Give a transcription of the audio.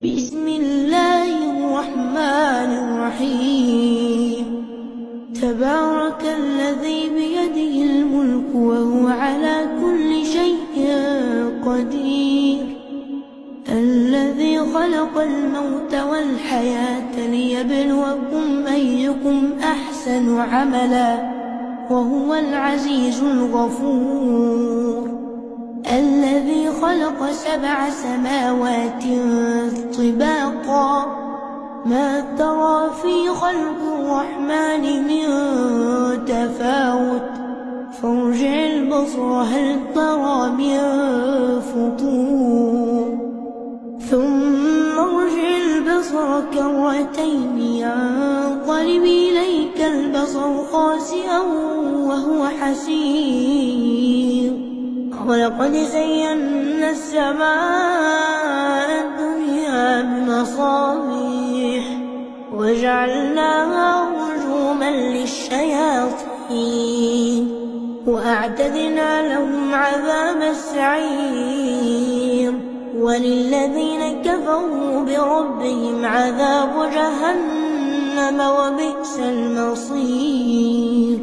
بسم الله الرحمن الرحيم. تبارك الذي بيده الملك وهو على كل شيء قدير، الذي خلق الموت والحياة ليبلوكم أيكم أحسن عملا وهو العزيز الغفور. الذي خلق 7 سماوات طباقا، ما ترى في خلق الرحمن من تفاوت، فارجع البصر هل ترى من فطور، ثم ارجع البصر كرتين ينقلب إليك البصر خاسئا وهو حسير. ولقد زينا السماء الدنيا بمصابيح وجعلناها رجوما للشياطين وأعتدنا لهم عذاب السعير. وللذين كفروا بربهم عذاب جهنم وبئس المصير.